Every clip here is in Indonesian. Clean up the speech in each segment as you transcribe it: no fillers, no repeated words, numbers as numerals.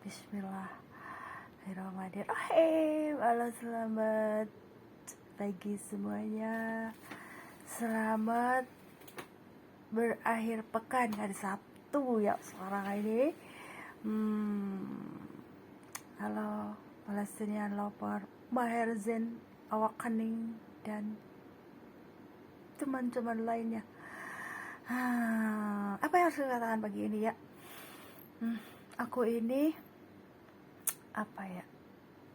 Bismillahirrahmanirrahim. Halo, selamat pagi semuanya. Selamat berakhir pekan hari Sabtu ya sekarang ini. Halo Palestinian Lover, Maher Zain, Awak Kening, dan teman-teman lainnya. Apa yang harus saya katakan pagi ini ya? Aku ini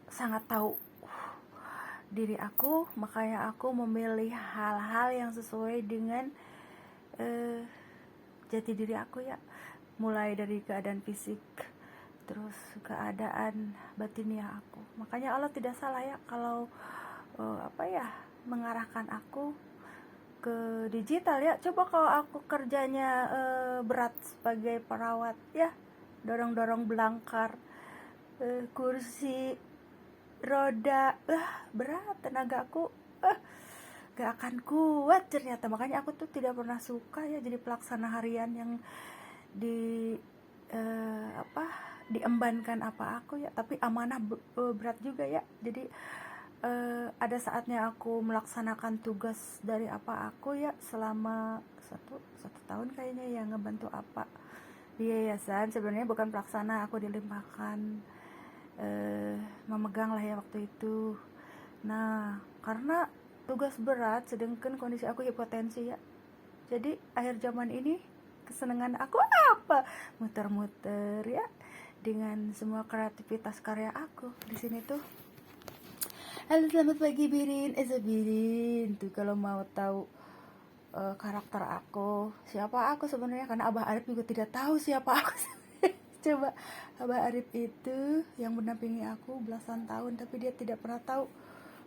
sangat tahu diri aku, makanya aku memilih hal-hal yang sesuai dengan jati diri aku ya, mulai dari keadaan fisik terus keadaan batiniah aku. Makanya Allah tidak salah ya kalau mengarahkan aku ke digital ya. Coba kalau aku kerjanya berat sebagai perawat ya, dorong-dorong belangkar, kursi roda, berat, tenagaku gak akan kuat ternyata. Makanya aku tuh tidak pernah suka ya jadi pelaksana harian yang diembankan apa aku ya, tapi amanah berat juga ya. Jadi ada saatnya aku melaksanakan tugas dari apa aku ya selama satu tahun kayaknya ya, ngebantu apa di yayasan. Sebenarnya bukan pelaksana, aku dilimpahkan memegang lah ya waktu itu. Nah, karena tugas berat sedangkan kondisi aku hipotensi ya, jadi akhir zaman ini kesenangan aku apa? Muter-muter ya dengan semua kreativitas karya aku di sini tuh. Halo, selamat pagi Birin, Birin tuh kalau mau tahu karakter aku, siapa aku sebenarnya, karena Abah Arif juga tidak tahu siapa aku. Coba, Abah Arif itu yang mendampingi aku belasan tahun, tapi dia tidak pernah tahu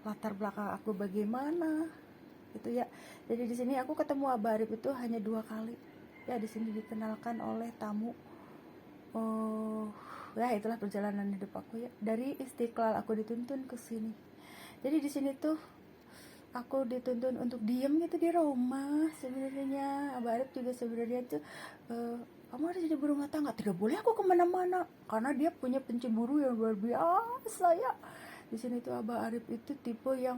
latar belakang aku bagaimana gitu ya. Jadi di sini aku ketemu Abah Arif itu hanya 2 kali ya. Di sini dikenalkan oleh tamu. Ya itulah perjalanan hidup aku ya. Dari Istiqlal aku dituntun ke sini. Jadi di sini tuh aku dituntun untuk diem gitu di rumah. Sebenarnya Abah Arif juga sebenarnya tuh kamu harus jadi berumah tangga, tidak boleh aku kemana-mana, karena dia punya pencemburu yang luar biasa ya. Di sini tuh Abah Arif itu tipe yang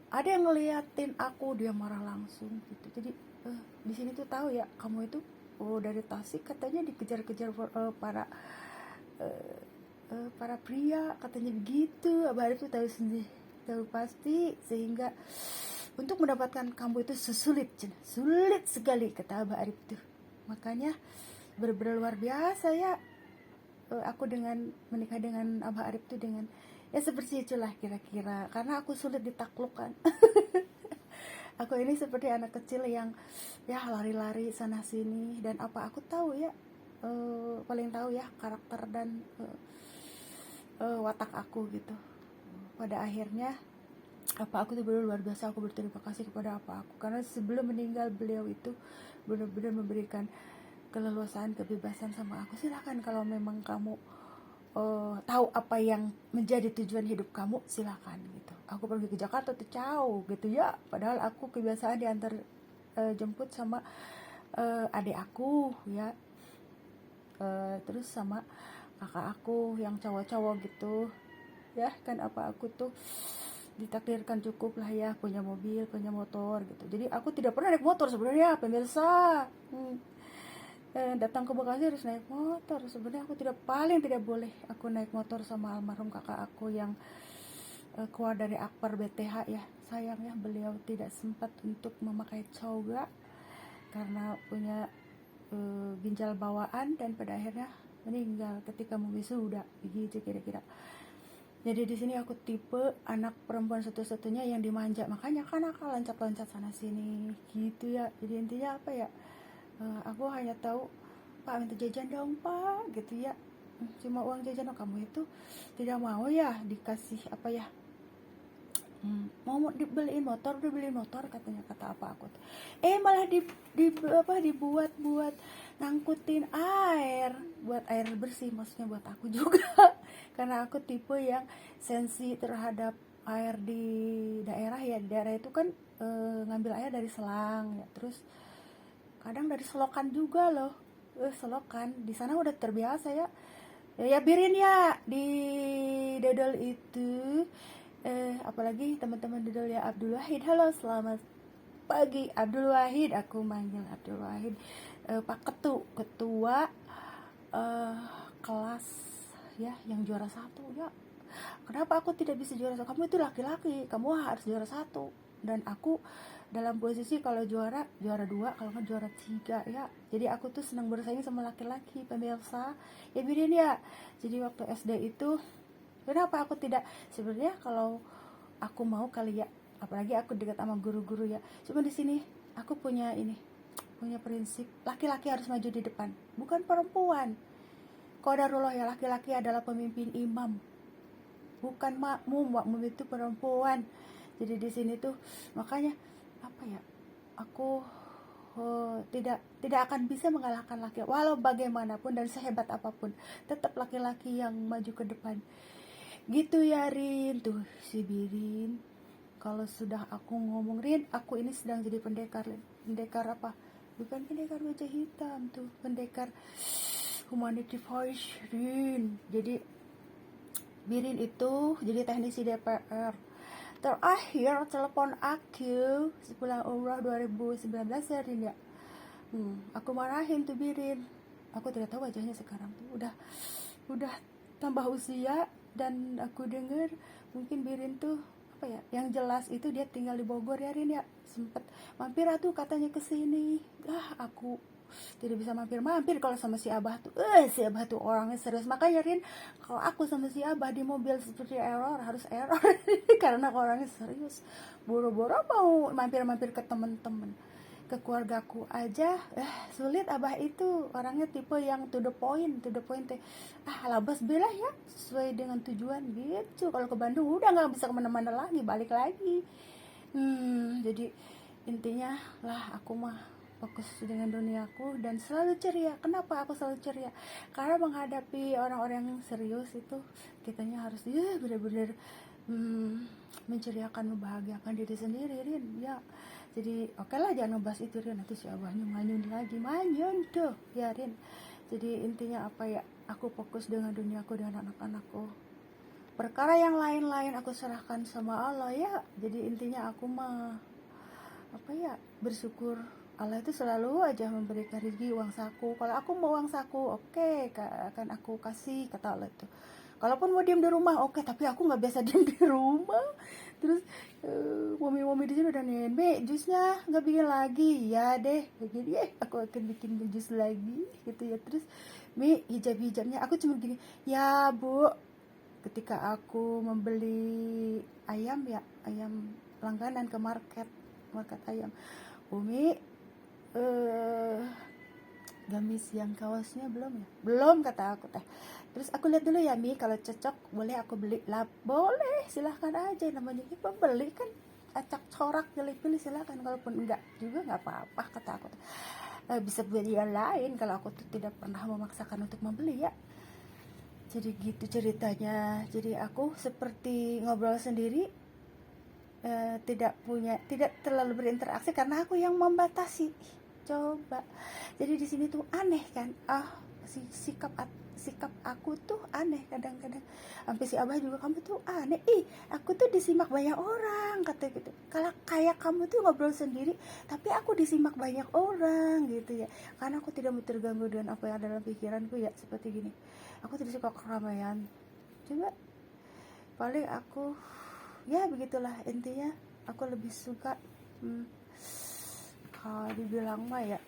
ada yang ngeliatin aku dia marah langsung gitu. Jadi di sini tuh tahu ya, kamu itu dari Tasik katanya dikejar-kejar para pria katanya begitu. Abah Arif tuh tahu sendiri, tahu pasti, sehingga untuk mendapatkan kamu itu sulit sekali kata Abah Arif tuh. Makanya benar-benar luar biasa ya aku dengan menikah dengan Abah Arif tuh, dengan ya seperti itulah kira-kira, karena aku sulit ditaklukkan. Aku ini seperti anak kecil yang ya lari-lari sana sini, dan apa aku tahu ya, paling tahu ya karakter dan watak aku gitu. Pada akhirnya apa aku tuh benar luar biasa. Aku berterima kasih kepada apa aku, karena sebelum meninggal beliau itu benar-benar memberikan keleluasaan, kebebasan sama aku. Silakan kalau memang kamu tahu apa yang menjadi tujuan hidup kamu, silakan gitu. Aku pergi ke Jakarta tuh jauh gitu ya, padahal aku kebiasaan diantar jemput sama adik aku ya, terus sama kakak aku yang cowok-cowok gitu ya kan. Apa aku tuh ditakdirkan cukup lah ya, punya mobil, punya motor gitu. Jadi aku tidak pernah naik motor sebenarnya pemirsa. Datang ke Bekasi harus naik motor. Sebenarnya aku paling tidak boleh aku naik motor sama almarhum kakak aku yang keluar dari Akbar BTH ya. Sayangnya beliau tidak sempat untuk memakai coga karena punya ginjal bawaan, dan pada akhirnya meninggal ketika mau wisuda begitu kira-kira. Jadi di sini aku tipe anak perempuan satu-satunya yang dimanja, makanya kan aku loncat-loncat sana sini gitu ya. Jadi intinya apa ya, aku hanya tahu, Pak minta jajan dong Pak gitu ya, cuma uang jajan. Kamu itu tidak mau ya dikasih apa ya, mau dibeliin motor katanya, kata apa aku tuh. Malah dibuat ngangkutin air, buat air bersih, maksudnya buat aku juga. Karena aku tipe yang sensi terhadap air di daerah ya. Di daerah itu kan ngambil air dari selang ya, terus kadang dari selokan juga loh. Selokan di sana udah terbiasa ya, Ya biarin ya di dodol itu. Apalagi teman-teman dodol ya, Abdul Wahid. Halo, selamat pagi Abdul Wahid. Aku manggil Abdul Wahid. Pak Ketua eh, kelas ya yang juara satu ya. Kenapa aku tidak bisa juara satu? Kamu itu laki-laki, kamu harus juara satu. Dan aku dalam posisi kalau juara dua, kalau nggak juara tiga ya. Jadi aku tuh senang bersaing sama laki-laki, pemirsa. Ya biarin ya. Jadi waktu SD itu, kenapa aku tidak, sebenarnya kalau aku mau kali ya, apalagi aku dekat sama guru-guru ya. Cuma di sini aku punya prinsip laki-laki harus maju di depan, bukan perempuan. Qadarullah ya, laki-laki adalah pemimpin imam, bukan makmum. Makmum itu perempuan. Jadi di sini tuh makanya apa ya, aku tidak akan bisa mengalahkan laki, walau bagaimanapun dan sehebat apapun, tetap laki-laki yang maju ke depan. Gitu ya Rin, tuh si Birin. Kalau sudah aku ngomong, Rin, aku ini sedang jadi pendekar, Rin. Pendekar apa? Bukan pendekar wajah hitam tuh, pendekar humanity voice, Rin. Jadi Birin itu jadi teknisi DPR. Terakhir telepon aku sepulang umrah 2019 ya Rin ya. Aku marahin tuh Birin. Aku tidak tahu wajahnya sekarang tuh udah tambah usia, dan aku dengar mungkin Birin tuh apa ya, yang jelas itu dia tinggal di Bogor ya Rin ya. Sempet mampir tuh katanya ke sini. Aku tidak bisa mampir kalau sama si Abah tuh. Si Abah tuh orangnya serius. Makanya Rin, kalau aku sama si Abah di mobil seperti harus error karena orangnya serius. Boro-boro mau mampir-mampir ke temen-temen, ke keluargaku aja sulit. Abah itu orangnya tipe yang to the point teh. Labas belah ya, sesuai dengan tujuan gitu. Kalau ke Bandung udah nggak bisa kemana-mana lagi, balik lagi. Jadi intinya lah, aku mah fokus dengan duniaku dan selalu ceria. Kenapa aku selalu ceria? Karena menghadapi orang-orang yang serius itu kitanya harus benar-benar menceriakan, membahagiakan diri sendiri Rin ya. Jadi oke lah, jangan ngebahas itu Rin, nanti si abahnya manyun tuh ya Rin. Jadi intinya apa ya, aku fokus dengan duniaku dan anak-anakku. Perkara yang lain-lain aku serahkan sama Allah ya. Jadi intinya aku mah apa ya, bersyukur. Allah itu selalu aja memberikan rezeki, uang saku. Kalau aku mau uang saku, oke, akan aku kasih, kata Allah itu. Kalaupun mau diam di rumah, oke, tapi aku nggak biasa diam di rumah. Terus mami di sini udah nenek jusnya nggak bikin lagi, ya deh begini ya, aku akan bikin jus lagi gitu ya. Terus hijabnya aku cuma gini, ya Bu, ketika aku membeli ayam ya, ayam langganan ke market ayam, Umi gamis yang kaosnya belum ya? Belum, kata aku teh. Terus aku lihat dulu ya Mi, kalau cocok boleh aku beli lah. Boleh, silahkan aja, namanya kita beli kan, acak corak pilih-pilih silahkan. Kalaupun enggak juga nggak apa-apa, kata aku teh. Bisa beli yang lain kalau aku tuh tidak pernah memaksakan untuk membeli ya. Jadi gitu ceritanya. Jadi aku seperti ngobrol sendiri, tidak terlalu berinteraksi karena aku yang membatasi. Coba, jadi di sini tuh aneh kan, sikap aku tuh aneh kadang-kadang. Sampai si Abah juga, kamu tuh aneh, aku tuh disimak banyak orang, kata gitu. Kalau kayak kamu tuh ngobrol sendiri tapi aku disimak banyak orang gitu ya, karena aku tidak mau terganggu dengan apa yang ada dalam pikiranku ya. Seperti gini, aku tidak suka keramaian. Coba, paling aku ya begitulah intinya. Aku lebih suka kalau dibilang mah ya,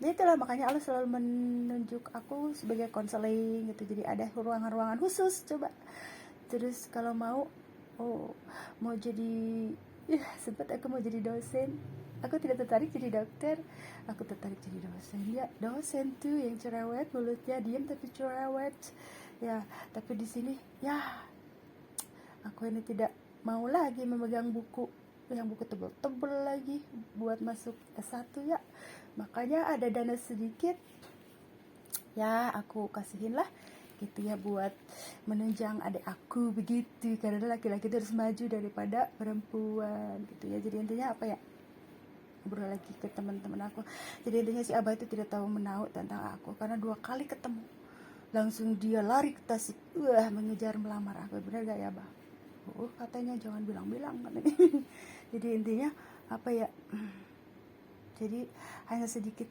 jadi itulah makanya Allah selalu menunjuk aku sebagai konseling gitu. Jadi ada ruangan-ruangan khusus. Coba, terus kalau mau jadi sempat aku mau jadi dosen. Aku tidak tertarik jadi dokter, aku tertarik jadi dosen ya. Dosen tuh yang cerewet, mulutnya diam tapi cerewet ya. Tapi di sini ya, aku ini tidak mau lagi memegang buku yang buku tebel-tebel lagi buat masuk S1 ya. Makanya ada dana sedikit ya, aku kasihin lah gitu ya, buat menunjang adik aku begitu. Karena laki-laki itu harus maju daripada perempuan gitu ya. Jadi intinya apa ya, ngobrol lagi ke teman-teman aku. Jadi intinya si Abah itu tidak tahu menahu tentang aku karena 2 kali ketemu langsung dia lari ke Tasik, mengejar melamar aku. Bener gak ya, Bah? Katanya jangan bilang-bilang katanya. Jadi intinya apa ya, jadi hanya sedikit